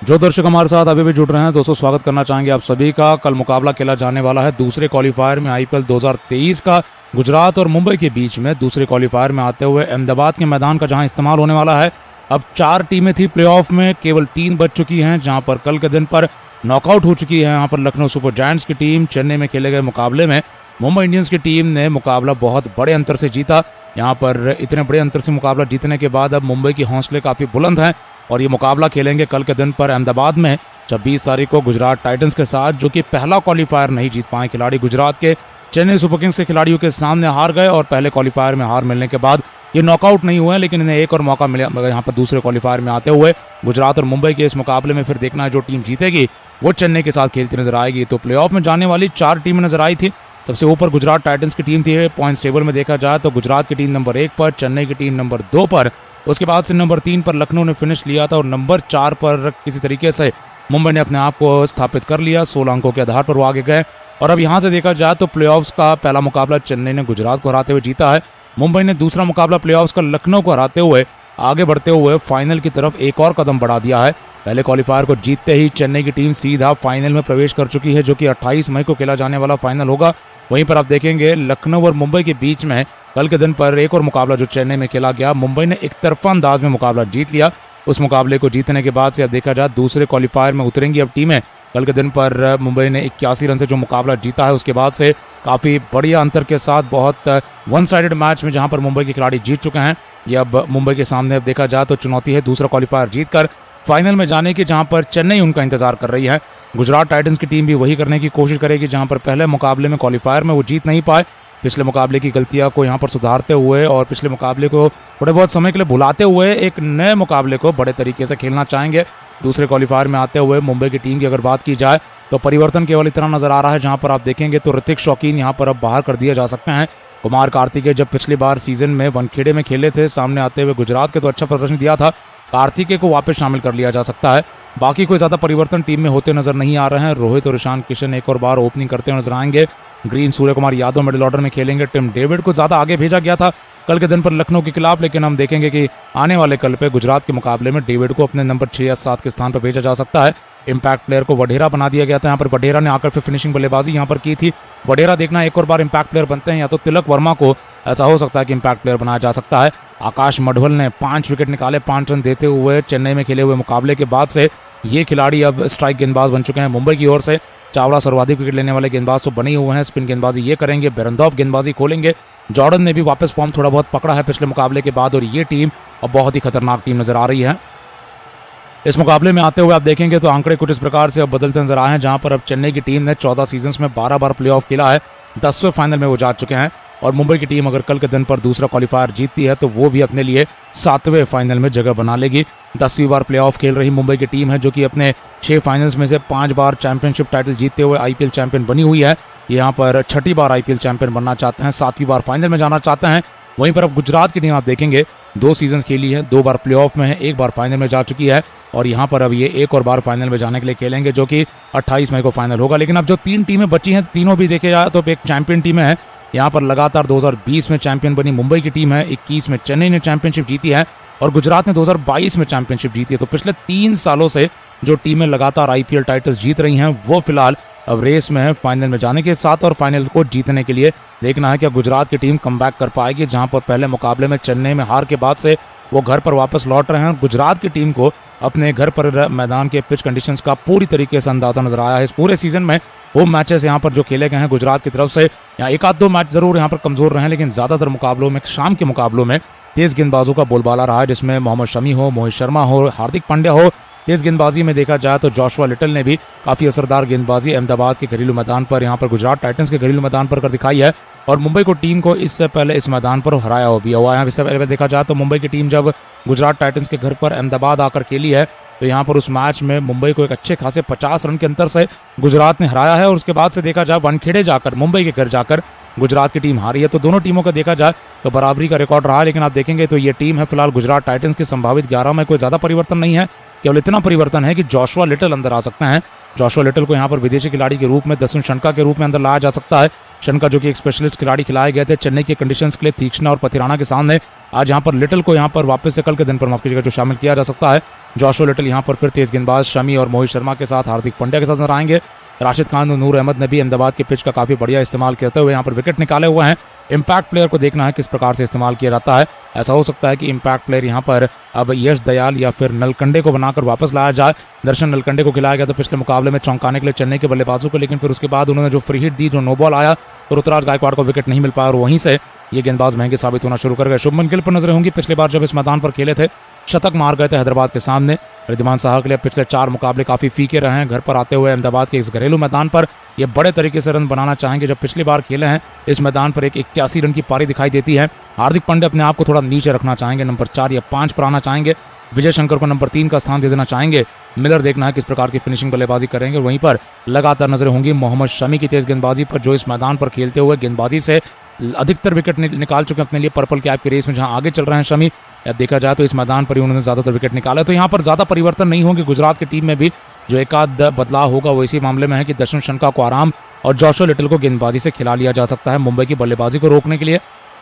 जो दर्शक हमारे साथ अभी भी जुड़ रहे हैं दोस्तों, स्वागत करना चाहेंगे आप सभी का। कल मुकाबला खेला जाने वाला है दूसरे क्वालिफायर में आईपीएल 2023 का गुजरात और मुंबई के बीच में। दूसरे क्वालिफायर में आते हुए अहमदाबाद के मैदान का जहां इस्तेमाल होने वाला है। अब 4 टीमें थी प्लेऑफ में, केवल 3 बच चुकी हैं, जहां पर कल के दिन पर नॉकआउट हो चुकी है। यहाँ पर लखनऊ सुपर जायंट्स की टीम, चेन्नई में खेले गए मुकाबले में मुंबई इंडियंस की टीम ने मुकाबला बहुत बड़े अंतर से जीता। यहाँ पर इतने बड़े अंतर से मुकाबला जीतने के बाद अब मुंबई के हौसले काफ़ी बुलंद हैं और ये मुकाबला खेलेंगे कल के दिन पर अहमदाबाद में 26 तारीख को गुजरात टाइटंस के साथ, जो कि पहला क्वालिफायर नहीं जीत पाए खिलाड़ी गुजरात के चेन्नई सुपर किंग्स के खिलाड़ियों के सामने हार गए और पहले क्वालिफायर में हार मिलने के बाद ये नॉकआउट नहीं हुए, लेकिन इन्हें एक और मौका मिला यहाँ पर दूसरे क्वालिफायर में आते हुए। गुजरात और मुंबई के इस मुकाबले में फिर देखना है जो टीम जीतेगी वो चेन्नई के साथ खेलती नजर आएगी। तो प्लेऑफ में जाने वाली 4 टीमें नजर आई थी। सबसे ऊपर गुजरात टाइटंस की टीम थी। पॉइंट्स टेबल में देखा जाए तो गुजरात की टीम नंबर 1 पर, चेन्नई की टीम नंबर 2 पर, उसके बाद से नंबर 3 पर लखनऊ ने फिनिश लिया था और नंबर 4 पर किसी तरीके से मुंबई ने अपने आप को स्थापित कर लिया। 16 अंकों के आधार पर वो आगे गए और अब यहाँ से देखा जाए तो प्लेऑफ्स का पहला मुकाबला चेन्नई ने गुजरात को हराते हुए जीता है। मुंबई ने दूसरा मुकाबला प्लेऑफ्स का लखनऊ को हराते हुए आगे बढ़ते हुए फाइनल की तरफ एक और कदम बढ़ा दिया है। पहले क्वालिफायर को जीतते ही चेन्नई की टीम सीधा फाइनल में प्रवेश कर चुकी है, जो कि 28 मई को खेला जाने वाला फाइनल होगा। वहीं पर आप देखेंगे लखनऊ और मुंबई के बीच में कल के दिन पर एक और मुकाबला जो चेन्नई में खेला गया। मुंबई ने एक तरफा अंदाज में मुकाबला जीत लिया। उस मुकाबले को जीतने के बाद से अब देखा जाए दूसरे क्वालिफायर में उतरेंगी अब टीमें। कल के दिन पर मुंबई ने 81 रन से जो मुकाबला जीता है, उसके बाद से काफ़ी बढ़िया अंतर के साथ बहुत वन साइडेड मैच में जहां पर मुंबई के खिलाड़ी जीत चुके हैं। ये अब मुंबई के सामने अब देखा जाए तो चुनौती है दूसरा क्वालिफायर जीतकर फाइनल में जाने की, जहां पर चेन्नई उनका इंतजार कर रही है। गुजरात टाइटंस की टीम भी वही करने की कोशिश करेगी जहां पर पहले मुकाबले में क्वालिफायर में वो जीत नहीं पाए। पिछले मुकाबले की गलतियां को यहां पर सुधारते हुए और पिछले मुकाबले को थोड़े बहुत समय के लिए भुलाते हुए एक नए मुकाबले को बड़े तरीके से खेलना चाहेंगे। दूसरे क्वालिफायर में आते हुए मुंबई की टीम की अगर बात की जाए तो परिवर्तन केवल इतना नजर आ रहा है, जहां पर आप देखेंगे तो ऋतिक शौकीन यहां पर अब बाहर कर दिया जा सकते हैं। कुमार कार्तिकेय जब पिछली बार सीजन में वानखेड़े में खेले थे सामने आते हुए गुजरात के, तो अच्छा प्रदर्शन दिया था। कार्तिकेय को वापस शामिल कर लिया जा सकता है। बाकी कोई ज्यादा परिवर्तन टीम में होते नजर नहीं आ रहे हैं। रोहित और ईशान किशन एक और बार ओपनिंग करते नजर आएंगे। Green, Surya Kumar Yadav middle order में खेलेंगे। टिम डेविड को ज्यादा आगे भेजा गया था कल के दिन पर लखनऊ के खिलाफ, लेकिन हम देखेंगे कि आने वाले कल पे गुजरात के मुकाबले में डेविड को अपने नंबर 6 या 7 के स्थान पर भेजा जा सकता है। इम्पैक्ट प्लेयर को वढेरा बना दिया गया था। यहाँ पर वढेरा ने आकर फिर फिनिशिंग बल्लेबाजी यहाँ पर की थी। वढेरा देखना एक और बार इम्पैक्ट प्लेयर बनते हैं, या तो तिलक वर्मा को ऐसा हो सकता है कि इम्पैक्ट प्लेयर बनाया जा सकता है। आकाश मढ़वल ने 5 विकेट निकाले 5 रन देते हुए चेन्नई में खेले हुए मुकाबले के बाद से ये खिलाड़ी अब स्ट्राइक गेंदबाज बन चुके हैं मुंबई की ओर से। चावला सर्वाधिक विकेट लेने वाले गेंदबाज तो बने हुए हैं। स्पिन गेंदबाजी ये करेंगे, बेरंदौफ गेंदबाजी खोलेंगे। जॉर्डन ने भी वापस फॉर्म थोड़ा बहुत पकड़ा है पिछले मुकाबले के बाद और ये टीम अब बहुत ही खतरनाक टीम नजर आ रही है। इस मुकाबले में आते हुए आप देखेंगे तो आंकड़े कुछ इस प्रकार से अब बदलते नजर आए हैं, जहां पर अब चेन्नई की टीम ने 14 सीजन्स में 12 बार प्लेऑफ खेला है, 10वें फाइनल में वो जा चुके हैं। और मुंबई की टीम अगर कल के दिन पर दूसरा क्वालिफायर जीतती है तो वो भी अपने लिए 7वें फाइनल में जगह बना लेगी। 10वीं बार प्लेऑफ खेल रही मुंबई की टीम है, जो कि अपने 6 फाइनल्स में से 5 बार चैंपियनशिप टाइटल जीतते हुए आईपीएल चैंपियन बनी हुई है। यहाँ पर 6ठी बार आईपीएल चैंपियन बनना चाहते हैं, 7वीं बार फाइनल में जाना चाहते हैं। वहीं पर अब गुजरात की टीम आप देखेंगे 2 सीजन खेली है, 2 बार प्लेऑफ में है, 1 बार फाइनल में जा चुकी है और यहाँ पर अब ये एक और बार फाइनल में जाने के लिए खेलेंगे, जो कि 28 मई को फाइनल होगा। लेकिन अब जो 3 टीमें बची हैं, तीनों भी देखे जाए तो एक चैंपियन टीमें हैं। यहाँ पर लगातार 2020 में चैंपियन बनी मुंबई की टीम है, 21 में चेन्नई ने चैंपियनशिप जीती है और गुजरात ने 2022 में चैंपियनशिप जीती है। तो पिछले 3 सालों से जो टीमें लगातार आईपीएल टाइटल्स जीत रही हैं वो फिलहाल अब रेस में है फाइनल में जाने के साथ और फाइनल को जीतने के लिए देखना है कि गुजरात की टीम कमबैक कर पाएगी, जहां पर पहले मुकाबले में चेन्नई में हार के बाद से वो घर पर वापस लौट रहे हैं। गुजरात की टीम को अपने घर पर मैदान के पिच कंडीशंस का पूरी तरीके से अंदाजा नजर आया है इस पूरे सीजन में। होम मैचेस यहाँ पर जो खेले गए हैं गुजरात की तरफ से, यहाँ 1-2 मैच जरूर यहाँ पर कमजोर रहे हैं, लेकिन ज्यादातर मुकाबलों में, शाम के मुकाबलों में तेज गेंदबाजों का बोलबाला रहा है, जिसमें मोहम्मद शमी हो, मोहित शर्मा हो, हार्दिक पांड्या हो। तेज गेंदबाजी में देखा जाए तो जोशुआ लिटल ने भी काफी असरदार गेंदबाजी अहमदाबाद के घरेलू मैदान पर, यहाँ पर गुजरात टाइटंस के घरेलू मैदान पर कर दिखाई है और मुंबई को टीम को इससे पहले इस मैदान पर हराया भी हुआ है। इससे पहले देखा जाए तो मुंबई की टीम जब गुजरात टाइटंस के घर पर अहमदाबाद आकर खेली है तो यहाँ पर उस मैच में मुंबई को एक अच्छे खासे 50 रन के अंतर से गुजरात ने हराया है और उसके बाद से देखा जाए वानखेड़े जाकर, मुंबई के घर जाकर गुजरात की टीम हारी है। तो दोनों टीमों का देखा जाए तो बराबरी का रिकॉर्ड रहा है, लेकिन आप देखेंगे तो ये टीम है फिलहाल गुजरात टाइटंस की संभावित 11 में कोई ज्यादा परिवर्तन नहीं है। केवल इतना परिवर्तन है कि जोशुआ लिटल अंदर आ सकते हैं। जोशुआ लिटल को यहाँ पर विदेशी खिलाड़ी के रूप में दसवें शनका के रूप में अंदर लाया जा सकता है। शनका जो कि एक स्पेशलिस्ट खिलाड़ी खिलाए गए थे चेन्नई के कंडीशंस के लिए तीक्ष्ण और पथिराना के सामने, आज यहाँ पर लिटल को यहाँ पर वापस से कल के दिन पर माफ कीजिएगा जो शामिल किया जा सकता है। जोशुआ लिटल यहाँ पर फिर तेज गेंदबाज शमी और मोहित शर्मा के साथ हार्दिक पांड्या के साथ नजर आएंगे। राशिद खान और नूर अहमद ने भी अहमदाबाद के पिच का काफी बढ़िया इस्तेमाल करते हुए यहाँ पर विकेट निकाले हुए हैं। इम्पैक्ट प्लेयर को देखना है किस प्रकार से इस्तेमाल किया जाता है। ऐसा हो सकता है कि इम्पैक्ट प्लेयर यहाँ पर अब यश दयाल या फिर नलकंडे को बनाकर वापस लाया जाए। दर्शन नलकंडे को खिलाया गया तो पिछले मुकाबले में चौंकाने के लिए चेन्नई के बल्लेबाजों को, लेकिन फिर उसके बाद उन्होंने जो फ्री हिट दी, जो नो बॉल आया, तो ऋतुराज गायकवाड़ को विकेट नहीं मिल पाया और वहीं से ये गेंदबाज महंगे साबित होना शुरू कर गए। शुभमन गिल पर नजरें होंगी। पिछली बार जब इस मैदान पर खेले थे शतक मार गए थे हैदराबाद के सामने। रिद्धिमान साहा के लिए पिछले 4 मुकाबले काफी फीके रहे हैं। घर पर आते हुए अहमदाबाद के इस घरेलू मैदान पर ये बड़े तरीके से रन बनाना चाहेंगे। जब पिछली बार खेले हैं इस मैदान पर एक 81 रन की पारी दिखाई देती है। हार्दिक पांड्या अपने आप को थोड़ा नीचे रखना चाहेंगे, नंबर 4 या 5 पर आना चाहेंगे। विजय शंकर को नंबर 3 का स्थान दे देना चाहेंगे। मिलर देखना है किस प्रकार की फिनिशिंग बल्लेबाजी करेंगे। वहीं पर लगातार नजरें होंगी मोहम्मद शमी की तेज गेंदबाजी पर, जो इस मैदान पर खेलते हुए गेंदबाजी से अधिकतर विकेट निकाल चुके हैं अपने लिए पर्पल कैप की रेस में, जहां आगे चल रहे हैं शमी। अब देखा जाए तो इस मैदान पर ही उन्होंने ज्यादातर विकेट निकाला। तो यहाँ पर ज्यादा परिवर्तन नहीं होंगे गुजरात की टीम में भी। जो एक आध बदलाव होगा वो इसी मामले में है कि दर्शन शंका को आराम और जोशुआ लिटल को गेंदबाजी से खिला लिया जा सकता है मुंबई की बल्लेबाजी को रोकने के लिए।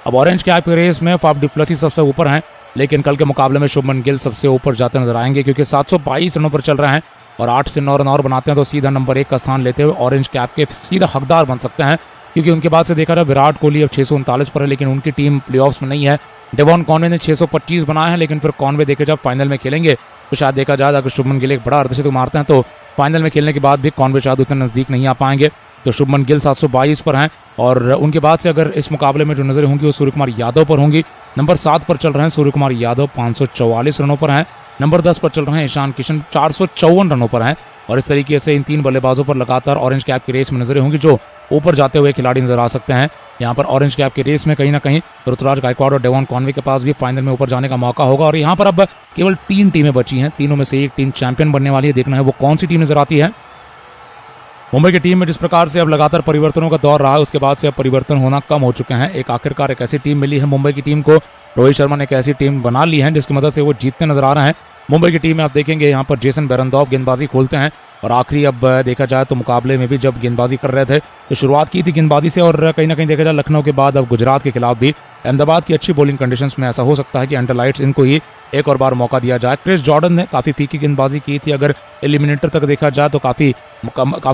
अब ऑरेंज कैप की रेस में फाफ डुप्लेसी सबसे ऊपर हैं, लेकिन कल के मुकाबले में शुभमन गिल सबसे ऊपर जाते नजर आएंगे, क्योंकि 722 रनों पर चल रहे हैं और 8 से 9 रन और बनाते हैं तो सीधा नंबर 1 का स्थान लेते हुए ऑरेंज कैप के सीधा हकदार बन सकते हैं। क्योंकि उनके बाद से देखा जाए विराट कोहली अब 639 पर है, लेकिन उनकी टीम प्लेऑफ्स में नहीं है। डेवॉन कॉनवे ने 625 बनाए हैं, लेकिन फिर कॉनवे देखे जब फाइनल में खेलेंगे तो शायद देखा जाए अगर शुभमन गिल एक बड़ा अर्धशतक मारते हैं तो फाइनल में खेलने के बाद भी कॉनवे शायद उतने नजदीक नहीं आ पाएंगे। तो शुभमन गिल 722 पर हैं और उनके बाद से अगर इस मुकाबले में जो नजरें होंगी वो सूर्य कुमार यादव पर होंगी। नंबर 7 पर चल रहे हैं सूर्य कुमार यादव, 544 रनों पर हैं। नंबर 10 पर चल रहे हैं ईशान किशन, 454 रनों पर हैं। और इस तरीके से इन 3 बल्लेबाजों पर लगातार ऑरेंज कैप की रेस में नजरें होंगी, जो ऊपर जाते हुए खिलाड़ी नजर आ सकते हैं। यहाँ पर ऑरेंज कैप की रेस में कहीं ना कहीं ऋतुराज गायकवाड़ और डेवॉन कॉनवे के पास भी फाइनल में ऊपर जाने का मौका होगा। और यहाँ पर अब केवल 3 टीमें बची हैं, तीनों में से एक टीम चैंपियन बनने वाली है। देखना है वो कौन सी टीम नजर आती है। मुंबई की टीम में जिस प्रकार से अब लगातार परिवर्तनों का दौर रहा है, उसके बाद से अब परिवर्तन होना कम हो चुके हैं। एक आखिरकार एक ऐसी टीम मिली है मुंबई की टीम को, रोहित शर्मा ने एक ऐसी टीम बना ली है जिसकी मदद से वो जीतते नजर आ रहे हैं। मुंबई की टीम में आप देखेंगे यहाँ पर जेसन बेरेंडॉर्फ गेंदबाजी खोलते हैं और आखिरी अब देखा जाए तो मुकाबले में भी जब गेंदबाजी कर रहे थे तो शुरुआत की थी गेंदबाजी से, और कहीं ना कहीं देखा जाए लखनऊ के बाद अब गुजरात के खिलाफ भी अहमदाबाद की अच्छी बॉलिंग कंडीशंस में ऐसा हो सकता है कि अंडरलाइट्स इनको ही एक और बार मौका दिया जाए। क्रिस जॉर्डन ने काफी फीकी गेंदबाजी की थी, अगर एलिमिनेटर तक देखा जाए तो काफी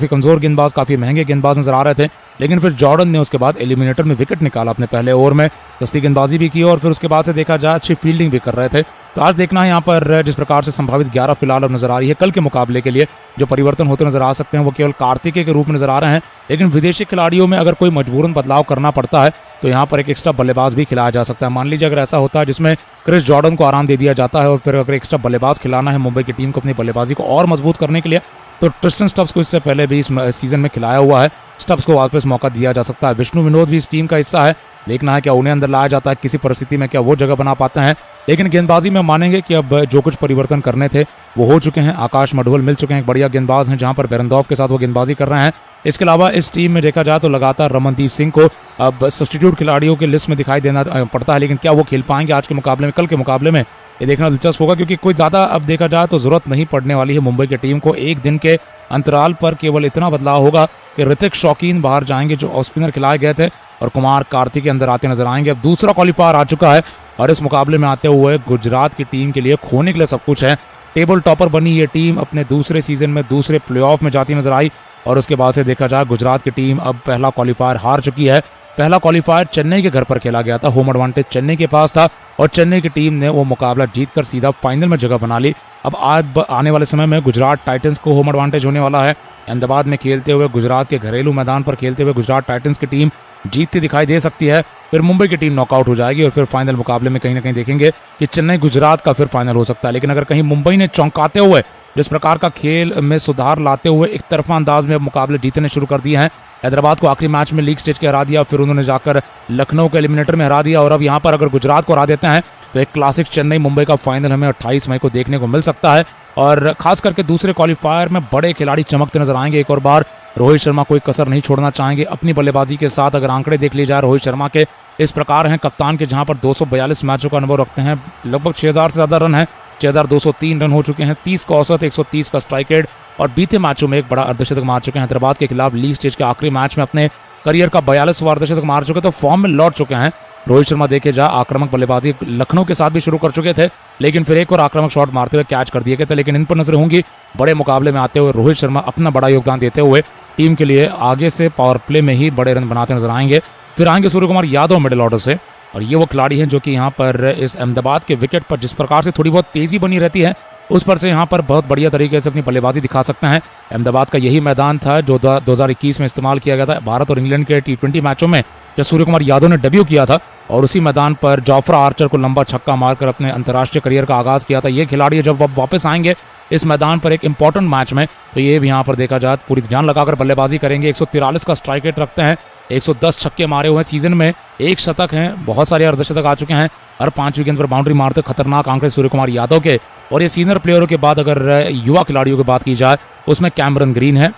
कमजोर गेंदबाज, काफी महंगे गेंदबाज नजर आ रहे थे, लेकिन फिर जॉर्डन ने उसके बाद एलिमिनेटर में विकेट निकाला अपने पहले ओवर में, सस्ती गेंदबाजी भी की और फिर उसके बाद से देखा जाए अच्छी फील्डिंग भी कर रहे थे। तो आज देखना है यहाँ पर जिस प्रकार से संभावित 11 फिलहाल अब नजर आ रही है। कल के मुकाबले के लिए जो परिवर्तन होते नजर आ सकते हैं वो केवल कार्तिकेय के रूप में नजर आ रहे हैं, लेकिन विदेशी खिलाड़ियों में अगर कोई मजबूरन बदलाव करना पड़ता है तो यहाँ पर एक एक्स्ट्रा बल्लेबाज भी खिलाया जा सकता है। मान लीजिए अगर ऐसा होता है जिसमें क्रिस जॉर्डन को आराम दे दिया जाता है और फिर अगर एक्स्ट्रा बल्लेबाज खिलाना है मुंबई की टीम को अपनी बल्लेबाजी को और मजबूत करने के लिए, तो ट्रिस्टन स्टब्स को इससे पहले भी इस सीजन में खिलाया हुआ है, स्टब्स को वापस मौका दिया जा सकता है। विष्णु विनोद भी इस टीम का हिस्सा है, देखना है क्या उन्हें अंदर लाया जाता है किसी परिस्थिति में, क्या वो जगह बना पाते हैं। लेकिन गेंदबाजी में मानेंगे कि अब जो कुछ परिवर्तन करने थे वो हो चुके हैं। आकाश मडवल मिल चुके हैं, एक बढ़िया गेंदबाज हैं जहां पर बेरेंडॉर्फ के साथ वो गेंदबाजी कर रहे हैं। इसके अलावा इस टीम में देखा जाए तो लगातार रमनदीप सिंह को अब सब्स्टिट्यूट खिलाड़ियों की लिस्ट में दिखाई देना पड़ता है, लेकिन क्या वो खेल पाएंगे आज के मुकाबले में, कल के मुकाबले में, ये देखना दिलचस्प होगा। क्योंकि कोई ज्यादा अब देखा जाए तो जरूरत नहीं पड़ने वाली है मुंबई की टीम को। एक दिन के अंतराल पर केवल इतना बदलाव होगा कि ऋतिक शौकीन बाहर जाएंगे जो ऑफ स्पिनर खिलाए गए थे, और कुमार कार्तिक के अंदर आते नजर आएंगे। अब दूसरा क्वालिफायर आ चुका है और इस मुकाबले में आते हुए गुजरात की टीम के लिए खोने के लिए सब कुछ है। टेबल टॉपर बनी ये टीम अपने दूसरे सीजन में दूसरे प्लेऑफ में जाती नजर आई, और उसके बाद से देखा जाए गुजरात की टीम अब पहला क्वालिफायर हार चुकी है। पहला क्वालिफायर चेन्नई के घर पर खेला गया था, होम एडवांटेज चेन्नई के पास था और चेन्नई की टीम ने वो मुकाबला जीतकर सीधा फाइनल में जगह बना ली। अब आज आने वाले समय में गुजरात टाइटंस को होम एडवांटेज होने वाला है। अहमदाबाद में खेलते हुए, गुजरात के घरेलू मैदान पर खेलते हुए गुजरात टाइटंस की टीम जीतती दिखाई दे सकती है। फिर मुंबई की टीम नॉकआउट हो जाएगी और फिर फाइनल मुकाबले में कहीं ना कहीं देखेंगे कि चेन्नई गुजरात का फिर फाइनल हो सकता है। लेकिन अगर कहीं मुंबई ने चौंकाते हुए जिस प्रकार का खेल में सुधार लाते हुए एक तरफा अंदाज में अब मुकाबले जीतने शुरू कर दिए हैं, हैदराबाद को आखिरी मैच में लीग स्टेज के हरा दिया, फिर उन्होंने जाकर लखनऊ के एलिमिनेटर में हरा दिया, और अब यहाँ पर अगर गुजरात को हरा देते हैं तो एक क्लासिक चेन्नई मुंबई का फाइनल हमें 28 मई को देखने को मिल सकता है। और खास करके दूसरे क्वालिफायर में बड़े खिलाड़ी चमकते नजर आएंगे एक और बार। रोहित शर्मा कोई कसर नहीं छोड़ना चाहेंगे अपनी बल्लेबाजी के साथ। अगर आंकड़े देख लिए जाए रोहित शर्मा के इस प्रकार हैं कप्तान के, जहां पर 242 मैचों का अनुभव रखते हैं, लगभग 6000 से ज्यादा रन है, 6203 रन हो चुके हैं, 30 का औसत, 130 का स्ट्राइक रेट, और बीते मैचों में एक बड़ा अर्धशतक मार चुके हैं। हैदराबाद के खिलाफ लीग स्टेज के आखिरी मैच में अपने करियर का 42वां अर्धशतक मार चुके, तो फॉर्म में लौट चुके हैं। रोहित शर्मा देखे जा आक्रामक बल्लेबाजी लखनऊ के साथ भी शुरू कर चुके थे, लेकिन फिर एक और आक्रामक शॉट मारते हुए कैच कर दिए गए थे। लेकिन इन पर नजर होंगी बड़े मुकाबले में आते हुए रोहित शर्मा अपना बड़ा योगदान देते हुए टीम के लिए आगे से पावर प्ले में ही बड़े रन बनाते नजर आएंगे। फिर आएंगे सूर्य कुमार यादव मिडिल ऑर्डर से, और ये वो खिलाड़ी हैं जो कि यहाँ पर इस अहमदाबाद के विकेट पर जिस प्रकार से थोड़ी बहुत तेजी बनी रहती है उस पर से यहाँ पर बहुत बढ़िया तरीके से अपनी बल्लेबाजी दिखा सकते हैं। अहमदाबाद का यही मैदान था जो 2021 में इस्तेमाल किया गया था भारत और इंग्लैंड के T20 मैचों में, जब सूर्य कुमार यादव ने डेब्यू किया था और उसी मैदान पर जोफ्रा आर्चर को लंबा छक्का मारकर अपने अंतर्राष्ट्रीय करियर का आगाज किया था। ये खिलाड़ी जब वापस आएंगे इस मैदान पर एक इंपॉर्टेंट मैच में, तो ये भी यहाँ पर देखा जाए पूरी जान लगाकर बल्लेबाजी करेंगे। 143 का स्ट्राइक रेट रखते हैं, 110 छक्के मारे हुए हैं सीजन में, 1 शतक हैं, बहुत सारे अर्धशतक आ चुके हैं, हर 5 गेंद पर बाउंड्री मारते खतरनाक आंकड़े सूर्य कुमार यादव के। और ये सीनियर प्लेयरों के बाद अगर युवा खिलाड़ियों की बात की जाए उसमें कैमरन ग्रीन है।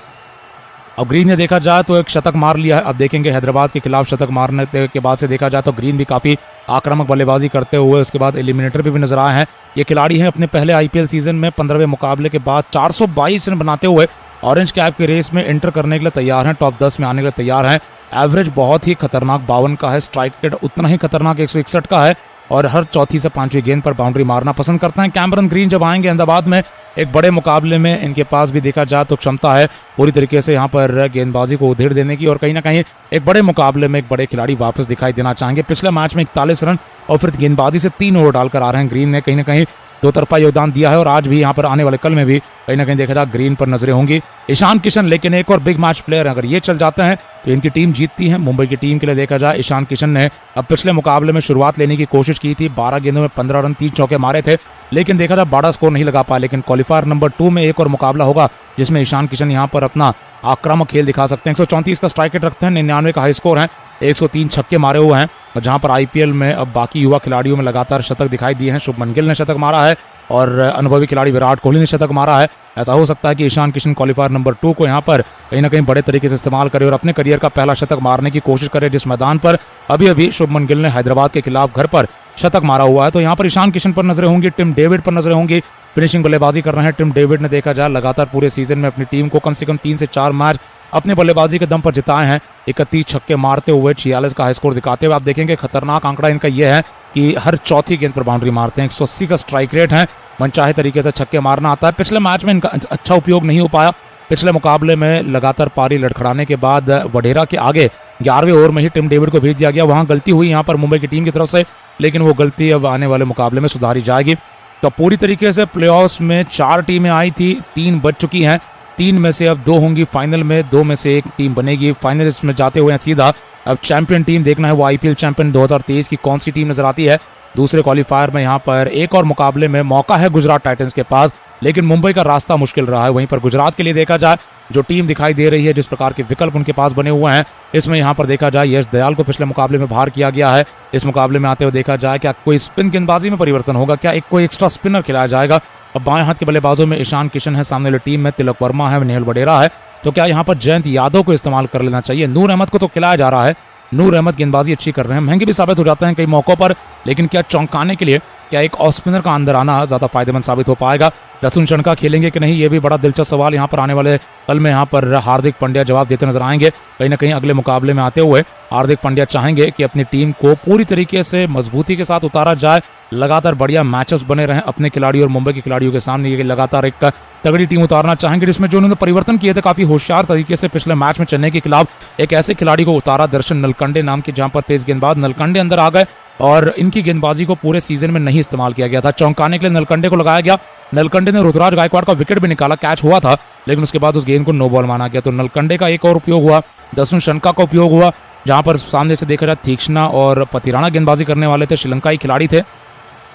अब ग्रीन ने देखा जाए तो एक शतक मार लिया है, अब देखेंगे हैदराबाद के खिलाफ शतक मारने के बाद से देखा जाए तो ग्रीन भी काफी आक्रामक बल्लेबाजी करते हुए उसके बाद एलिमिनेटर भी नजर आए हैं। ये खिलाड़ी हैं अपने पहले IPL सीजन में 15वें मुकाबले के बाद 422 रन बनाते हुए ऑरेंज कैप की रेस में एंटर करने के लिए तैयार हैं, टॉप 10 में आने के लिए तैयार हैं। एवरेज बहुत ही खतरनाक 52 का है, स्ट्राइक रेट उतना ही खतरनाक 161 का है और हर चौथी से 5वीं गेंद पर बाउंड्री मारना पसंद करते हैं। कैमरन ग्रीन जब आएंगे अहमदाबाद में एक बड़े मुकाबले में इनके पास भी देखा जाए तो क्षमता है पूरी तरीके से यहाँ पर गेंदबाजी को उधेड़ देने की, और कहीं ना कहीं एक बड़े मुकाबले में एक बड़े खिलाड़ी वापस दिखाई देना चाहेंगे। पिछले मैच में 41 रन और फिर गेंदबाजी से 3 ओवर डालकर आ रहे हैं ग्रीन ने, कहीं ना कहीं 2 तरफा योगदान दिया है और आज भी यहाँ पर आने वाले कल में भी कहीं ना कहीं देखा जाए ग्रीन पर नजरें होंगी। ईशान किशन लेकिन एक और बिग मैच प्लेयर है, अगर ये चल जाते हैं तो इनकी टीम जीतती है। मुंबई की टीम के लिए देखा जाए ईशान किशन ने अब पिछले मुकाबले में शुरुआत लेने की कोशिश की थी, 12 गेंदों में 15 रन 3 चौके मारे थे, लेकिन देखा जाए बड़ा स्कोर नहीं लगा पाया। लेकिन क्वालिफायर नंबर 2 में एक और मुकाबला होगा जिसमें ईशान किशन यहाँ पर अपना आक्रामक खेल दिखा सकते हैं। 134 का स्ट्राइक रेट रखते हैं, 99 का हाई स्कोर है, 103 छक्के मारे हुए हैं, और जहां पर IPL में अब बाकी युवा खिलाड़ियों में लगातार शतक दिखाई दिए हैं। शुभमन गिल ने शतक मारा है और अनुभवी खिलाड़ी विराट कोहली ने शतक मारा है। ऐसा हो सकता है कि ईशान किशन क्वालिफायर नंबर 2 को यहाँ पर कहीं ना कहीं बड़े तरीके से इस्तेमाल करे और अपने करियर का पहला शतक मारने की कोशिश करे, जिस मैदान पर अभी अभी शुभमन गिल ने हैदराबाद के खिलाफ घर पर शतक मारा हुआ है। तो यहाँ पर ईशान किशन पर नजरें होंगी, टिम डेविड पर नजरें होंगी, फिनिशिंग बल्लेबाजी कर रहे हैं टिम डेविड ने देखा जाए लगातार पूरे सीजन में अपनी टीम को कम से कम 3 से 4 मैच अपने बल्लेबाजी के दम पर जिताए हैं, 31 छक्के मारते हुए 46 का हाई स्कोर दिखाते हुए। आप देखेंगे खतरनाक आंकड़ा इनका यह है कि हर चौथी गेंद पर बाउंड्री मारते हैं, 180 का स्ट्राइक रेट है, मनचाहे तरीके से छक्के मारना आता है। पिछले मैच में इनका अच्छा उपयोग नहीं हो पाया, पिछले मुकाबले में लगातार पारी लड़खड़ाने के बाद वडेरा के आगे 11वें ओवर में ही टिम डेविड को भेज दिया गया, वहां गलती हुई यहाँ पर मुंबई की टीम की तरफ से, लेकिन वो गलती अब आने वाले मुकाबले में सुधारी जाएगी। तो पूरी तरीके से प्लेऑफ्स में 4 टीमें आई थी, 3 बच चुकी हैं, 3 में से अब 2 होंगी फाइनल में, 2 में से 1 टीम बनेगी फाइनलिस्ट में जाते हुए सीधा। अब चैंपियन टीम देखना है वो IPL चैंपियन 2023 की कौन सी टीम नजर आती है। दूसरे क्वालिफायर में यहाँ पर एक और मुकाबले में मौका है गुजरात टाइटंस के पास, लेकिन मुंबई का रास्ता मुश्किल रहा है। वहीं पर गुजरात के लिए देखा जाए जो टीम दिखाई दे रही है, जिस प्रकार के विकल्प उनके पास बने हुए हैं, इसमें यहाँ पर देखा जाए यश दयाल को पिछले मुकाबले में बाहर किया गया है। इस मुकाबले में आते हुए देखा जाए क्या कोई स्पिन गेंदबाजी में परिवर्तन होगा, क्या एक कोई एक्स्ट्रा स्पिनर खिलाया जाएगा। अब बाएं हाथ के बल्लेबाजों में ईशान किशन है, सामने वाली टीम में तिलक वर्मा है, नेहल वडेरा है, तो क्या यहाँ पर जयंत यादव को इस्तेमाल कर लेना चाहिए। नूर अहमद को तो खिलाया जा रहा है, नूर अहमद गेंदबाजी अच्छी कर रहे हैं, महंगे भी साबित हो जाते हैं कई मौकों पर, लेकिन क्या चौंकाने के लिए क्या एक ऑफ स्पिनर का अंदर आना ज्यादा फायदेमंद साबित हो पाएगा। दसुन शनका खेलेंगे कि नहीं, ये भी बड़ा दिलचस्प सवाल यहाँ पर आने वाले कल में यहाँ पर हार्दिक पांड्या जवाब देते नजर आएंगे। कहीं ना कहीं अगले मुकाबले में आते हुए हार्दिक पांड्या चाहेंगे कि अपनी टीम को पूरी तरीके से मजबूती के साथ उतारा जाए, लगातार बढ़िया मैचेस बने रहे अपने खिलाड़ियों और मुंबई के खिलाड़ियों के सामने, ये लगातार एक तगड़ी टीम उतारना चाहेंगे, जिसमें जो उन्होंने परिवर्तन किए थे काफी होशियार तरीके से। पिछले मैच में चेन्नई के खिलाफ एक ऐसे खिलाड़ी को उतारा, दर्शन नलकंडे नाम के, जहां पर तेज गेंदबाज नलकंडे अंदर आ गए और इनकी गेंदबाजी को पूरे सीजन में नहीं इस्तेमाल किया गया था। चौंकाने के लिए नलकंडे को लगाया गया, नलकंडे ने ऋतुराज गायकवाड़ का विकेट भी निकाला, कैच हुआ था, लेकिन उसके बाद उस गेंद को नो बॉल माना गया। तो नलकंडे का एक और उपयोग हुआ, दसुन शनका का उपयोग हुआ, जहां पर सामने से देखा जाए तीक्ष्णा और पतिराना गेंदबाजी करने वाले थे, श्रीलंकाई खिलाड़ी थे।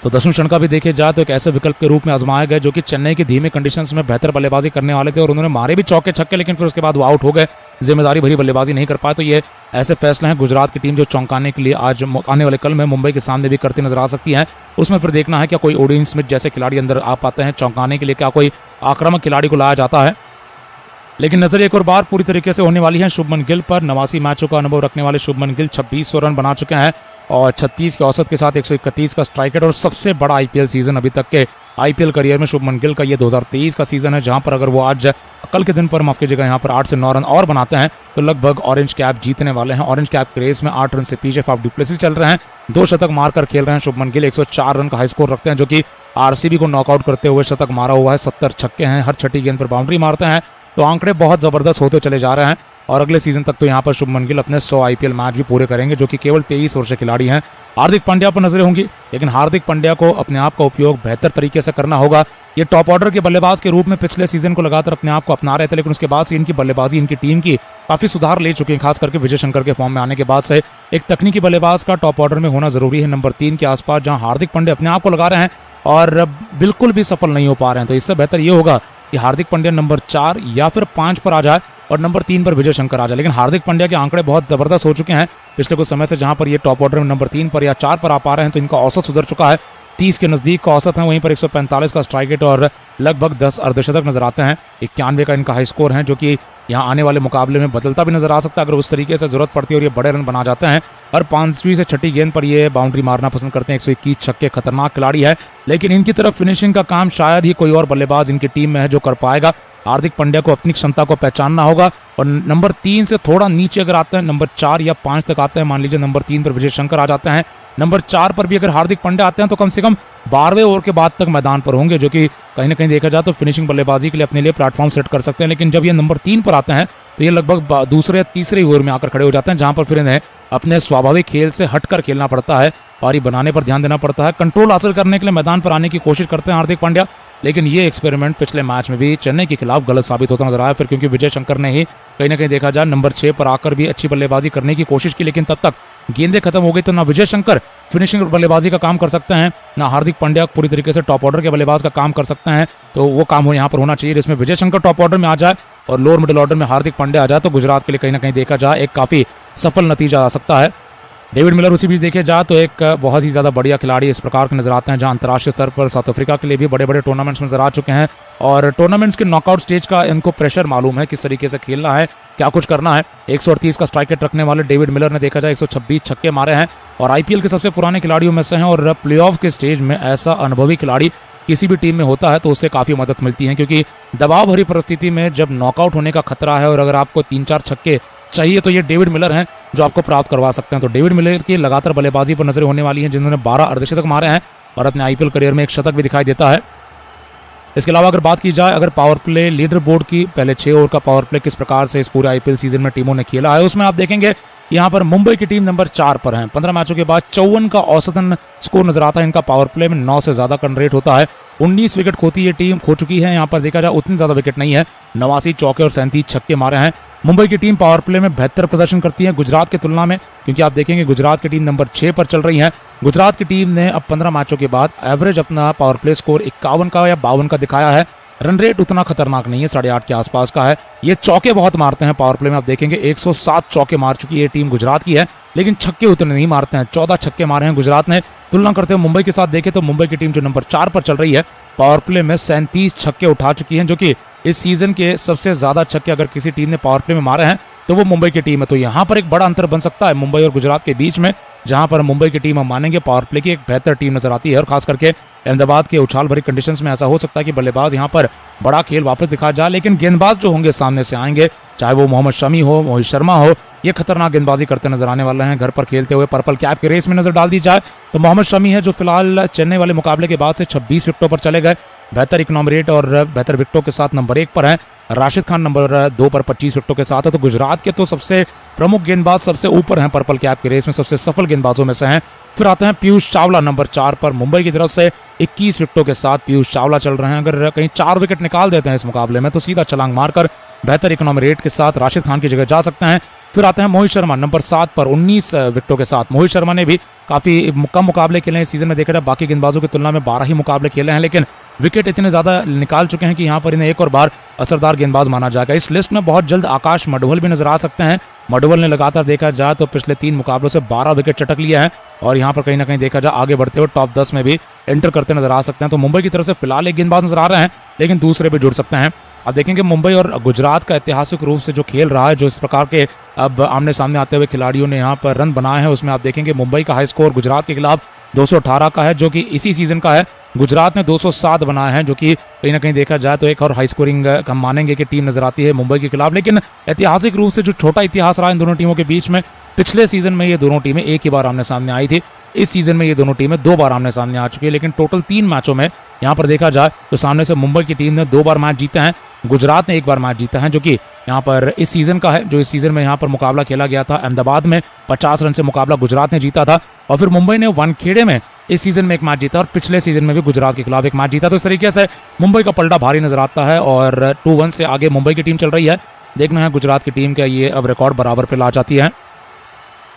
तो दसुन शनका भी देखे जाए तो एक ऐसे विकल्प के रूप में आजमाए गए जो कि चेन्नई के धीमे कंडीशंस में बेहतर बल्लेबाजी करने वाले थे, और उन्होंने मारे भी चौके छक्के, लेकिन फिर उसके बाद वो आउट हो गए, जिम्मेदारी भरी बल्लेबाजी नहीं कर पाए। तो ये ऐसे फैसले हैं गुजरात की टीम जो चौंकाने के लिए आज आने वाले कल में मुंबई के सामने भी करती नजर आ सकती है। उसमें फिर देखना है क्या कोई ओडिन स्मिथ जैसे खिलाड़ी अंदर आ पाते हैं चौंकाने के लिए, क्या कोई आक्रामक खिलाड़ी को लाया जाता है। लेकिन नजर एक और बार पूरी तरीके से होने वाली है शुभमन गिल पर। 89 मैचों का अनुभव रखने वाले शुभमन गिल 2600 रन बना चुके हैं और 36 के औसत के साथ 131 का स्ट्राइक रेट और सबसे बड़ा आईपीएल सीजन अभी तक के आईपीएल करियर में शुभमन गिल का ये 2023 का सीजन है, जहां पर अगर वो आज कल के दिन पर माफ कीजिएगा यहाँ पर 8 से 9 रन और बनाते हैं तो लगभग ऑरेंज कैप जीतने वाले हैं। ऑरेंज कैप के रेस में 8 रन से पीछे फाफ डु प्लेसिस चल रहे हैं, 2 शतक मारकर खेल रहे हैं शुभमन गिल। 104 रन का हाई स्कोर रखते हैं, जो कि आरसीबी को नॉकआउट करते हुए शतक मारा हुआ है। 70 छक्के हैं, हर छठी गेंद पर बाउंड्री मारते हैं, तो आंकड़े बहुत जबरदस्त होते चले जा रहे हैं। और अगले सीजन तक तो यहाँ पर शुभमन गिल अपने 100 आईपीएल मैच भी पूरे करेंगे, जो कि केवल 23 वर्ष के खिलाड़ी हैं। हार्दिक पांड्या पर नजरें होंगी, लेकिन हार्दिक पांड्या को अपने आप का उपयोग बेहतर तरीके से करना होगा। ये टॉप ऑर्डर के बल्लेबाज के रूप में पिछले सीजन को लगातार अपने आप को अपना रहे थे, लेकिन उसके बाद से इनकी बल्लेबाजी, इनकी टीम की काफी सुधार ले चुकी है। खास करके विजय शंकर के फॉर्म में आने के बाद से एक तकनीकी बल्लेबाज का टॉप ऑर्डर में होना जरूरी है। नंबर 3 के आसपास जहां हार्दिक पांड्या अपने आप को लगा रहे हैं और बिल्कुल भी सफल नहीं हो पा रहे हैं, तो इससे बेहतर ये होगा कि हार्दिक पांड्या नंबर 4 या फिर 5 पर आ जाए और नंबर 3 पर विजय शंकर आ जाए। लेकिन हार्दिक पांड्या के आंकड़े बहुत जबरदस्त हो चुके हैं पिछले कुछ समय से, जहां पर ये टॉप ऑर्डर में नंबर 3 पर या 4 पर आ पा रहे हैं, तो इनका औसत सुधर चुका है। 30 के नजदीक का औसत है, वहीं पर 145 का स्ट्राइक रेट और लगभग 10 अर्धशतक नजर आते हैं। 91 का इनका हाई स्कोर है, जो कि यहाँ आने वाले मुकाबले में बदलता भी नजर आ सकता है अगर उस तरीके से जरूरत पड़ती है और ये बड़े रन बना जाते हैं। और 5वीं से 6ठी गेंद पर ये बाउंड्री मारना पसंद करते हैं। 121 छक्के, खतरनाक खिलाड़ी है, लेकिन इनकी तरफ फिनिशिंग का काम शायद ही कोई और बल्लेबाज इनकी टीम में है जो कर पाएगा। हार्दिक पांड्या को अपनी क्षमता को पहचानना होगा और नंबर 3 से थोड़ा नीचे अगर आते हैं, नंबर 4 या 5 तक आते हैं, मान लीजिए नंबर 3 पर विजय शंकर आ जाते हैं, नंबर 4 पर भी अगर हार्दिक पांड्या आते हैं तो कम से कम 12वें ओवर के बाद तक मैदान पर होंगे, जो कि कहीं ना कहीं देखा जाए तो फिनिशिंग बल्लेबाजी के लिए अपने लिए प्लेटफॉर्म सेट कर सकते हैं। लेकिन जब ये नंबर 3 पर आते हैं तो ये लगभग दूसरे या तीसरे ओवर में आकर खड़े हो जाते हैं, जहां पर फिर इन्हें अपने स्वाभाविक खेल से हटकर खेलना पड़ता है, पारी बनाने पर ध्यान देना पड़ता है। कंट्रोल हासिल करने के लिए मैदान पर आने की कोशिश करते हैं हार्दिक पांड्या, लेकिन ये एक्सपेरिमेंट पिछले मैच में भी चेन्नई के खिलाफ गलत साबित होता नजर आया। फिर क्योंकि विजय शंकर ने ही कहीं ना कहीं देखा जाए नंबर 6 पर आकर भी अच्छी बल्लेबाजी करने की कोशिश की, लेकिन तब तक गेंदें खत्म हो गई, तो ना विजय शंकर फिनिशिंग बल्लेबाजी का काम कर सकते हैं, ना हार्दिक पांड्या पूरी तरीके से टॉप ऑर्डर के बल्लेबाज का काम कर सकते हैं। तो वो काम हो यहाँ पर होना चाहिए जिसमें विजय शंकर टॉप ऑर्डर में आ जाए और लोअर मिडिल ऑर्डर में हार्दिक पांड्या आ जाए, तो गुजरात के लिए कहीं ना कहीं देखा जाए एक काफी सफल नतीजा आ सकता है। डेविड मिलर उसी बीच देखे जाए तो एक बहुत ही ज्यादा बढ़िया खिलाड़ी इस प्रकार के नजर आते हैं, जहां अंतर्राष्ट्रीय स्तर पर साउथ अफ्रीका के लिए भी बड़े बड़े टूर्नामेंट्स नजर आ चुके हैं और टूर्नामेंट्स के नॉकआउट स्टेज का इनको प्रेशर मालूम है, किस तरीके से खेलना है, क्या कुछ करना है। 138 का स्ट्राइक रेट रखने वाले डेविड मिलर ने देखा जाए 126 छक्के मारे हैं और आईपीएल के सबसे पुराने खिलाड़ियों में से हैं। और प्लेऑफ के स्टेज में ऐसा अनुभवी खिलाड़ी किसी भी टीम में होता है तो उससे काफी मदद मिलती है, क्योंकि दबाव भरी परिस्थिति में जब नॉकआउट होने का खतरा है और अगर आपको 3-4 छक्के चाहिए तो ये डेविड मिलर हैं जो आपको प्राप्त करवा सकते हैं। तो डेविड मिलर की लगातार बल्लेबाजी पर नजरें होने वाली हैं, जिन्होंने 12 अर्धशतक मारे हैं और अपने आईपीएल करियर में एक शतक भी दिखाई देता है। इसके अलावा अगर बात की जाए अगर पावर प्ले लीडर बोर्ड की, पहले 6 ओवर का पावर प्ले किस प्रकार से इस पूरे आईपीएल सीजन में टीमों ने खेला है, उसमें आप देखेंगे यहाँ पर मुंबई की टीम नंबर 4 पर है। 15 मैचों के बाद 54 का औसतन स्कोर नजर आता है इनका पावर प्ले में, 9 से ज्यादा रन रेट होता है। 19 विकेट खोती ये टीम खो चुकी है, यहाँ पर देखा जाए उतनी ज्यादा विकेट नहीं है, 89 चौके और 37 छक्के मारे हैं। मुंबई की टीम पावर प्ले में बेहतर प्रदर्शन करती है गुजरात की तुलना में, क्योंकि आप देखेंगे गुजरात की टीम नंबर 6 पर चल रही है। गुजरात की टीम ने अब 15 मैचों के बाद एवरेज अपना पावर प्ले स्कोर 51 का या 52 का दिखाया है। रन रेट उतना खतरनाक नहीं है, 8.5 के आसपास का है। ये चौके बहुत मारते हैं पावर प्ले में, आप देखेंगे 107 चौके मार चुकी है टीम गुजरात की है, लेकिन छक्के उतने नहीं मारते हैं। 14 छक्के मारे हैं गुजरात ने। तुलना करते हुए मुंबई के साथ देखें तो मुंबई की टीम जो नंबर 4 पर चल रही है पावर प्ले में 37 छक्के उठा चुकी है, जो कि इस सीजन के सबसे ज्यादा छक्के अगर किसी टीम ने पावर प्ले में मारे हैं तो वो मुंबई की टीम है। तो यहाँ पर एक बड़ा अंतर बन सकता है मुंबई और गुजरात के बीच में, जहां पर मुंबई की टीम हम मानेंगे पावर प्ले की एक बेहतर टीम नजर आती है। और खास करके अहमदाबाद के उछाल भरी कंडीशंस में ऐसा हो सकता है कि बल्लेबाज यहाँ पर बड़ा खेल वापस दिखा जाए, लेकिन गेंदबाज जो होंगे सामने से आएंगे, चाहे वो मोहम्मद शमी हो, मोहित शर्मा हो, ये खतरनाक गेंदबाजी करते नजर आने वाले हैं। घर पर खेलते हुए पर्पल कैप के रेस में नजर डाल दी जाए तो मोहम्मद शमी है जो फिलहाल चेन्नई वाले मुकाबले के बाद से 26 विकेटों पर चले गए, बेहतर इकोनॉमी रेट और बेहतर विकेटों के साथ नंबर 1 पर है। राशिद खान नंबर 2 पर 25 विकेटों के साथ है। तो गुजरात के तो सबसे प्रमुख गेंदबाज सबसे ऊपर हैं पर्पल कैप के रेस में, सबसे सफल गेंदबाजों में से हैं। फिर आते हैं पीयूष चावला नंबर 4 पर, मुंबई की तरफ से 21 विकेटों के साथ पीयूष चावला चल रहे हैं। अगर कहीं 4 विकेट निकाल देते हैं इस मुकाबले में तो सीधा छलांग मारकर बेहतर इकोनॉमी रेट के साथ राशिद खान की जगह जा सकते हैं। फिर आते हैं मोहित शर्मा नंबर 7 पर 19 विकेटों के साथ। मोहित शर्मा ने भी काफी कम मुकाबले खेले हैं इस सीजन में, देखा जाए बाकी गेंदबाजों की तुलना में 12 ही मुकाबले खेले हैं, लेकिन विकेट इतने ज्यादा निकाल चुके हैं कि यहाँ पर इन्हें एक और बार असरदार गेंदबाज माना जाएगा। इस लिस्ट में बहुत जल्द आकाश मडवल भी नजर आ सकते हैं। मडवल ने लगातार देखा जाए तो पिछले 3 मुकाबलों से 12 विकेट चटक लिया है और यहाँ पर कहीं ना कहीं देखा जाए आगे बढ़ते हुए टॉप 10 में भी एंटर करते नजर आ सकते हैं। तो मुंबई की तरफ से फिलहाल एक गेंदबाज नजर आ रहे हैं, लेकिन दूसरे भी जुड़ सकते हैं। अब देखेंगे मुंबई और गुजरात का ऐतिहासिक रूप से जो खेल रहा है, जो इस प्रकार के अब आमने सामने आते हुए खिलाड़ियों ने यहाँ पर रन बनाए हैं। उसमें आप देखेंगे मुंबई का हाई स्कोर गुजरात के खिलाफ 218 का है, जो कि इसी सीजन का है। गुजरात ने 207 बनाए हैं, जो कि कहीं ना कहीं देखा जाए तो एक और हाई स्कोरिंग हम मानेंगे कि टीम नजर आती है मुंबई के खिलाफ। लेकिन ऐतिहासिक रूप से जो छोटा इतिहास रहा इन दोनों टीमों के बीच में, पिछले सीजन में ये दोनों टीमें एक ही बार आमने सामने आई थी। इस सीजन में ये दोनों टीमें 2 बार आमने सामने आ चुकी है। लेकिन टोटल 3 मैचों में यहाँ पर देखा जाए तो सामने से मुंबई की टीम ने 2 बार मैच जीते हैं, गुजरात ने 1 बार मैच जीता है, जो कि यहाँ पर इस सीजन का है। जो इस सीजन में यहाँ पर मुकाबला खेला गया था अहमदाबाद में, 50 रन से मुकाबला गुजरात ने जीता था। और फिर मुंबई ने वानखेड़े में इस सीजन में एक मैच जीता और पिछले सीजन में भी गुजरात के खिलाफ एक मैच जीता। तो इस तरीके से मुंबई का पलड़ा भारी नजर आता है और 2-1 से आगे मुंबई की टीम चल रही है। देखना है गुजरात की टीम का ये अब रिकॉर्ड बराबर पे ला जाती है।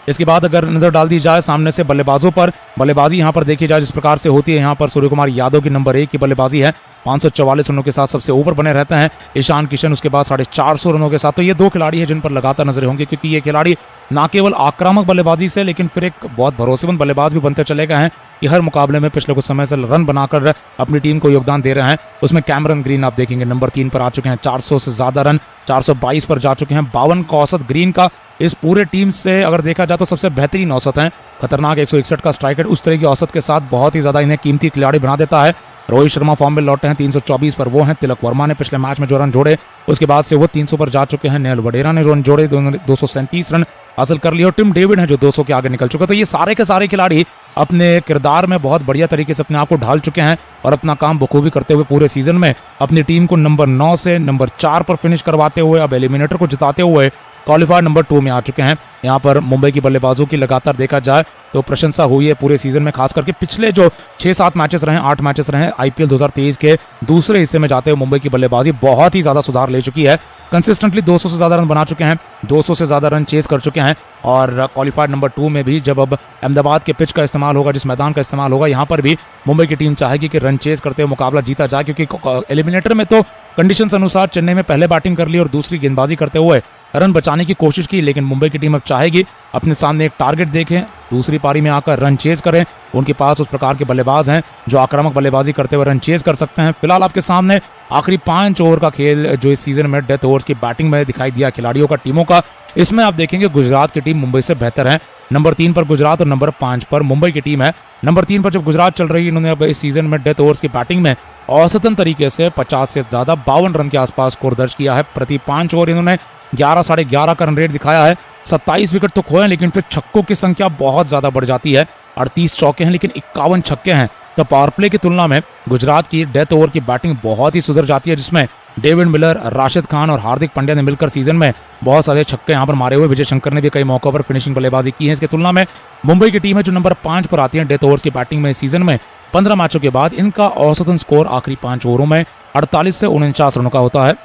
इसके बाद अगर नजर डाल दी जाए सामने से बल्लेबाजों पर, बल्लेबाजी यहाँ पर देखी जाए जिस प्रकार से होती है। यहाँ पर सूर्य कुमार यादव की नंबर 1 की बल्लेबाजी है, 544 रनों के साथ सबसे ऊपर बने रहते हैं। ईशान किशन उसके बाद 450 रनों के साथ। तो ये 2 खिलाड़ी हैं जिन पर लगातार नजर होंगे, क्योंकि ये खिलाड़ी ना केवल आक्रामक बल्लेबाजी से लेकिन फिर एक बहुत भरोसेमंद बल्लेबाज भी बनते चले गए हैं कि हर मुकाबले में पिछले कुछ समय से रन बनाकर अपनी टीम को योगदान दे रहे हैं। उसमें कैमरन ग्रीन आप देखेंगे नंबर 3 पर आ चुके हैं, 400 से ज्यादा रन, 422 पर जा चुके हैं। 52 का औसत ग्रीन का इस पूरे टीम से अगर देखा जाए तो सबसे बेहतरीन औसत है। खतरनाक 161 का स्ट्राइक रेट, उस तरह की औसत के साथ बहुत ही ज्यादा इन्हें कीमती खिलाड़ी बना देता है। रोहित शर्मा फॉर्म में लौटे हैं, 324 पर वो हैं। तिलक वर्मा ने पिछले मैच में जो रन जोड़े उसके बाद से वो 300 पर जा चुके हैं। नेल वडेरा ने रन जोड़े, 237 रन हासिल कर लिए और टिम डेविड हैं जो 200 के आगे निकल चुके हैं। तो ये सारे के सारे खिलाड़ी अपने किरदार में बहुत बढ़िया तरीके से अपने आप को ढाल चुके हैं और अपना काम बखूबी करते हुए पूरे सीजन में अपनी टीम को नंबर 9 से नंबर 4 पर फिनिश करवाते हुए अब एलिमिनेटर को जिताते हुए क्वालिफायर नंबर 2 में आ चुके हैं। यहाँ पर मुंबई की बल्लेबाजों की लगातार देखा जाए तो प्रशंसा हुई है पूरे सीजन में, खास करके पिछले जो 6-7 मैचेस रहे, 8 मैचेस रहे आईपीएल 2023 के दूसरे हिस्से में जाते हुए मुंबई की बल्लेबाजी बहुत ही ज्यादा सुधार ले चुकी है। कंसिस्टेंटली 200 से ज्यादा रन बना चुके हैं, 200 से ज्यादा रन चेस कर चुके हैं। और क्वालिफायर नंबर 2 में भी जब अब अहमदाबाद के पिच का इस्तेमाल होगा, जिस मैदान का इस्तेमाल होगा, यहाँ पर भी मुंबई की टीम चाहेगी कि रन चेस करते हुए मुकाबला जीता जाए, क्योंकि एलिमिनेटर में तो कंडीशंस अनुसार चेन्नई में पहले बैटिंग कर ली और दूसरी गेंदबाजी करते हुए रन बचाने की कोशिश की। लेकिन मुंबई की टीम अब चाहेगी अपने सामने एक टारगेट देखें, दूसरी पारी में आकर रन चेस करें। उनके पास उस प्रकार के बल्लेबाज हैं जो आक्रामक बल्लेबाजी करते हुए रन चेस कर सकते हैं। फिलहाल आपके सामने आखिरी 5 ओवर का खेल जो इस सीजन में डेथ ओवर्स की बैटिंग में दिखाई दिया खिलाड़ियों का, टीमों का, इसमें आप देखेंगे गुजरात की टीम मुंबई से बेहतर है। नंबर 3 पर गुजरात और नंबर 5 पर मुंबई की टीम है। नंबर 3 पर जब गुजरात चल रही है, इन्होंने अब इस सीजन में डेथ ओवर्स की बैटिंग में औसतन तरीके से 50 से ज्यादा 52 रन के आसपास स्कोर दर्ज किया है। प्रति 5 ओवर इन्होंने 11 साढ़े 11 का रन रेट दिखाया है। 27 विकेट तो खोए, लेकिन फिर छक्कों की संख्या बहुत ज्यादा बढ़ जाती है। 38 चौके हैं लेकिन 51 छक्के हैं। तो पावर प्ले की तुलना में गुजरात की डेथ ओवर की बैटिंग बहुत ही सुधर जाती है, जिसमें डेविड मिलर, राशिद खान और हार्दिक पांड्या ने मिलकर सीजन में बहुत सारे छक्के यहाँ पर मारे हुए। विजय शंकर ने भी कई मौकों पर फिनिशिंग बल्लेबाजी की है। इसकी तुलना में मुंबई की टीम है जो नंबर 5 पर आती है डेथ ओवर्स की बैटिंग में इस सीजन में। 15 मैचों के बाद इनका औसतन स्कोर आखिरी 5 ओवरों में 48 से 49 रनों का होता है।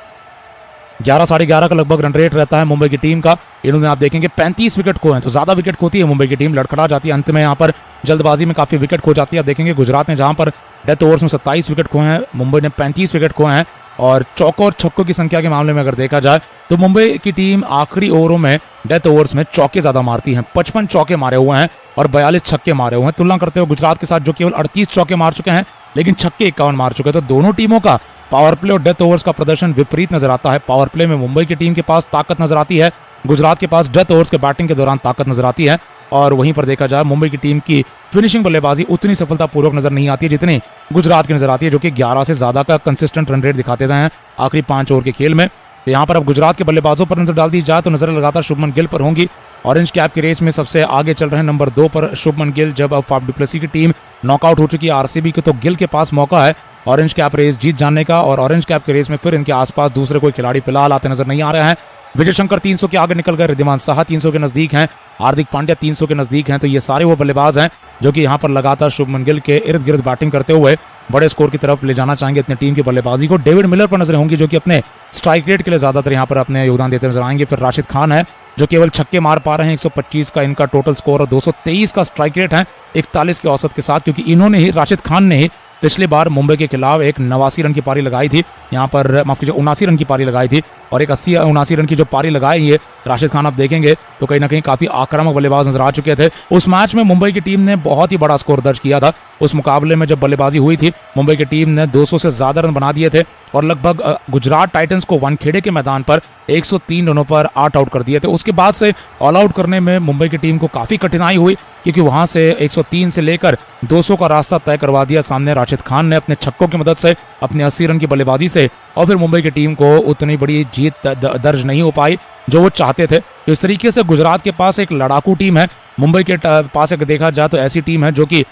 11 साढ़े 11 का लगभग रन रेट रहता है मुंबई की टीम का। इन्होंने आप देखेंगे 35 विकेट खोए हैं, तो ज्यादा विकेट खोती है मुंबई की टीम, लड़खड़ा जाती है अंत में, यहाँ पर जल्दबाजी में काफी विकेट खो जाती है। आप देखेंगे गुजरात ने जहां पर डेथ ओवर्स में 27 विकेट खोए हैं, मुंबई ने 35 विकेट खोए हैं। और चौकों और छक्कों की संख्या के मामले में अगर देखा जाए तो मुंबई की टीम आखिरी ओवरों में डेथ ओवर्स में चौके ज्यादा मारती है। 55 चौके मारे हुए हैं और 42 छक्के मारे हुए हैं, तुलना करते हुए गुजरात के साथ जो केवल 38 चौके मार चुके हैं लेकिन छक्के 51 मार चुके हैं। तो दोनों टीमों का पावर प्ले और डेथ ओवर्स का प्रदर्शन विपरीत नजर आता है। पावर प्ले में मुंबई की टीम के पास ताकत नजर आती है, गुजरात के पास डेथ ओवर्स के बैटिंग के दौरान ताकत नजर आती है। और वहीं पर देखा जाए मुंबई की टीम की फिनिशिंग बल्लेबाजी उतनी सफलतापूर्वक नजर नहीं आती है जितनी गुजरात की नजर आती है, जो कि 11 से ज्यादा का कंसिस्टेंट रन रेट दिखाते हैं आखिरी 5 ओवर के खेल में। तो यहाँ पर अब गुजरात के बल्लेबाजों पर नजर डाल दी जाए तो नजर लगातार शुभमन गिल पर होंगी। ऑरेंज कैप की रेस में सबसे आगे चल रहे हैं नंबर 2 पर शुभमन गिल। जब अब फाफ डुप्लेसी की टीम नॉकआउट हो चुकी है आरसीबी की, तो गिल के पास मौका है ऑरेंज कैप रेस जीत जाने का। और ऑरेंज कैप की रेस में फिर इनके आसपास दूसरे कोई खिलाड़ी फिलहाल आते नजर नहीं आ रहे हैं। विजय शंकर 300 के आगे निकल गए, रिद्धिमान साहा 300 के नजदीक हैं, हार्दिक पांड्या 300 के नजदीक हैं। तो ये सारे वो बल्लेबाज हैं जो कि यहाँ पर लगातार शुभमन गिल के इर्द गिर्द बैटिंग करते हुए बड़े स्कोर की तरफ ले जाना चाहेंगे अपनी टीम की बल्लेबाजी को। डेविड मिलर पर नजर होंगी जो कि अपने स्ट्राइक रेट के लिए ज्यादातर यहाँ पर अपने योगदान देते नजर आएंगे। फिर राशिद खान है जो केवल छक्के मार पा रहे हैं, 125 का इनका टोटल स्कोर और 223 का स्ट्राइक रेट है 41 के औसत के साथ, क्योंकि इन्होंने ही, राशिद खान ने ही पिछली बार मुंबई के खिलाफ एक 89 रन की पारी लगाई थी, यहाँ पर माफ कीजिए 79 रन की पारी लगाई थी। और एक 80-79 रन की जो पारी लगाई है राशिद खान, आप देखेंगे तो कहीं ना कहीं काफी आक्रामक बल्लेबाज नजर आ चुके थे। उस मैच में मुंबई की टीम ने बहुत ही बड़ा स्कोर दर्ज किया था। उस मुकाबले में जब बल्लेबाजी हुई थी, मुंबई की टीम ने 200 से ज्यादा रन बना दिए थे और लगभग गुजरात टाइटंस को वानखेड़े के मैदान पर 103 रनों पर 8 आउट कर दिए थे। उसके बाद से ऑल आउट करने में मुंबई की टीम को काफी कठिनाई हुई, क्योंकि वहां से 103 से लेकर 200 का रास्ता तय करवा दिया सामने राशिद खान ने अपने छक्कों की मदद से, अपने 80 रन की बल्लेबाजी से, और फिर मुंबई की टीम को उतनी बड़ी जीत दर्ज नहीं हो पाई जो वो चाहते थे। इस तरीके से गुजरात के पास एक लड़ाकू टीम है, मुंबई के पास अगर देखा जाए तो ऐसी टीम है जो कि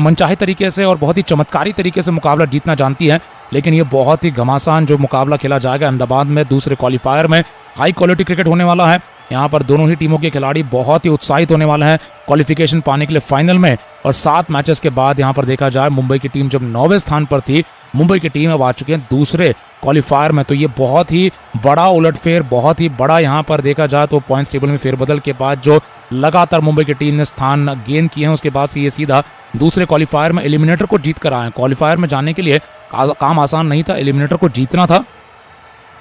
मनचाहे तरीके से और बहुत ही चमत्कारी तरीके से मुकाबला जीतना जानती है। लेकिन ये बहुत ही घमासान जो मुकाबला खेला जाएगा अहमदाबाद में दूसरे क्वालिफायर में, हाई क्वालिटी क्रिकेट होने वाला है। यहाँ पर दोनों ही टीमों के खिलाड़ी बहुत ही उत्साहित होने वाले हैं क्वालिफिकेशन पाने के लिए फाइनल में। और 7 मैचेस के बाद यहाँ पर देखा जाए मुंबई की टीम जब 9वें स्थान पर थी, मुंबई की टीम अब आ चुकी है दूसरे क्वालिफायर में। तो ये बहुत ही बड़ा उलटफेर, बहुत ही बड़ा यहाँ पर देखा जाए तो पॉइंट्स टेबल में फेरबदल के बाद जो लगातार मुंबई की टीम ने स्थान गेन किए हैं, उसके बाद से ये सीधा दूसरे क्वालिफायर में एलिमिनेटर को जीत कर आए। क्वालिफायर में जाने के लिए काम आसान नहीं था, एलिमिनेटर को जीतना था।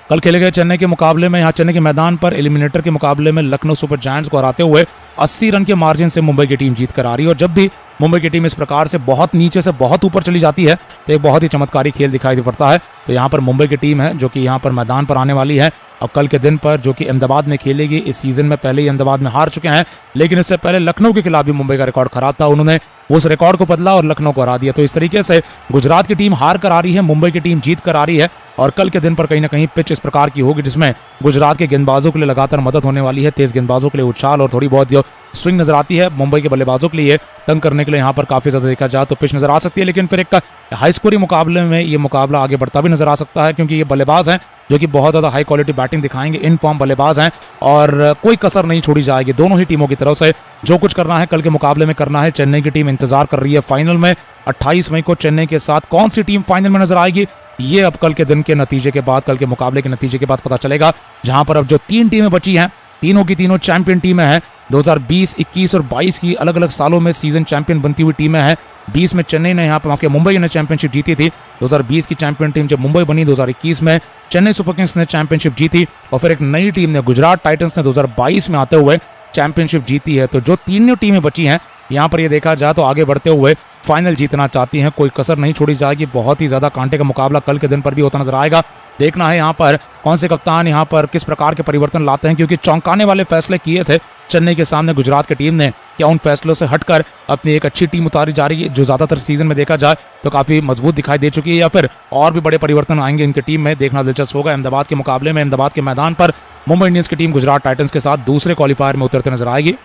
कल खेले गए चेन्नई के मुकाबले में, यहाँ चेन्नई के मैदान पर एलिमिनेटर के मुकाबले में लखनऊ सुपर जायंट्स को हराते हुए 80 रन के मार्जिन से मुंबई की टीम जीत कर आ रही है। और जब भी मुंबई की टीम इस प्रकार से बहुत नीचे से बहुत ऊपर चली जाती है तो एक बहुत ही चमत्कारी खेल दिखाई पड़ता है। तो यहाँ पर मुंबई की टीम है जो कि यहाँ पर मैदान पर आने वाली है अब कल के दिन पर, जो कि अहमदाबाद में खेलेगी। इस सीजन में पहले ही अहमदाबाद में हार चुके हैं, लेकिन इससे पहले लखनऊ के खिलाफ भी मुंबई का रिकॉर्ड खराब था, उन्होंने उस रिकॉर्ड को बदला और लखनऊ को हरा दिया। तो इस तरीके से गुजरात की टीम हार कर आ रही है, मुंबई की टीम जीत कर आ रही है। और कल के दिन पर कहीं ना कहीं पिच इस प्रकार की होगी जिसमें गुजरात के गेंदबाजों के लिए लगातार मदद होने वाली है, तेज गेंदबाजों के लिए उछाल और थोड़ी बहुत जो स्विंग नजर आती है मुंबई के बल्लेबाजों के लिए तंग करने के लिए यहाँ पर काफी ज्यादा देखा जाए तो पिच नजर आ सकती है। लेकिन फिर एक हाई स्कोरिंग मुकाबले में ये मुकाबला आगे बढ़ता भी नजर आ सकता है, क्योंकि ये बल्लेबाज हैं जो कि बहुत ज्यादा हाई क्वालिटी बैटिंग दिखाएंगे, इन फॉर्म बल्लेबाज हैं और कोई कसर नहीं छोड़ी जाएगी दोनों ही टीमों की तरफ से। जो कुछ करना है कल के मुकाबले में करना है। चेन्नई की टीम इंतजार कर रही है फाइनल में 28 मई को चेन्नई के साथ कौन सी टीम फाइनल में नजर आएगी, ये अब कल के दिन के नतीजे के बाद, कल के मुकाबले के नतीजे के बाद पता चलेगा। जहां पर अब जो 3 टीमें बची हैं, तीनों की तीनों चैंपियन टीमें हैं। 2020, 21 और 22 की अलग अलग सालों में सीजन चैंपियन बनती हुई टीमें हैं। 20 में चेन्नई ने यहाँ पर मुंबई ने चैंपियनशिप जीती थी। 2020 की चैंपियन टीम जब मुंबई बनी, 2021 में चेन्नई सुपर किंग्स ने चैंपियनशिप जीती और फिर एक नई टीम ने गुजरात टाइटंस ने 2022 में आते हुए चैंपियनशिप जीती है। तो जो तीनों टीमें बची हैं यहाँ पर ये देखा जाए तो आगे बढ़ते हुए फाइनल जीतना चाहती हैं, कोई कसर नहीं छोड़ी जाएगी। बहुत ही ज्यादा कांटे का मुकाबला कल के दिन पर भी होता नजर आएगा। देखना है यहाँ पर कौन से कप्तान यहाँ पर किस प्रकार के परिवर्तन लाते हैं, क्योंकि चौंकाने वाले फैसले किए थे चेन्नई के सामने गुजरात की टीम ने। क्या उन फैसलों से हटकर अपनी एक अच्छी टीम उतारी जा रही है जो ज्यादातर सीजन में देखा जाए तो काफी मजबूत दिखाई दे चुकी है, या फिर और भी बड़े परिवर्तन आएंगे इनकी टीम में, देखना दिलचस्प होगा। अहमदाबाद के मुकाबले में अहमदाबाद के मैदान पर मुंबई इंडियंस की टीम गुजरात टाइटंस के साथ दूसरे क्वालिफायर में उतरते नजर आएगी।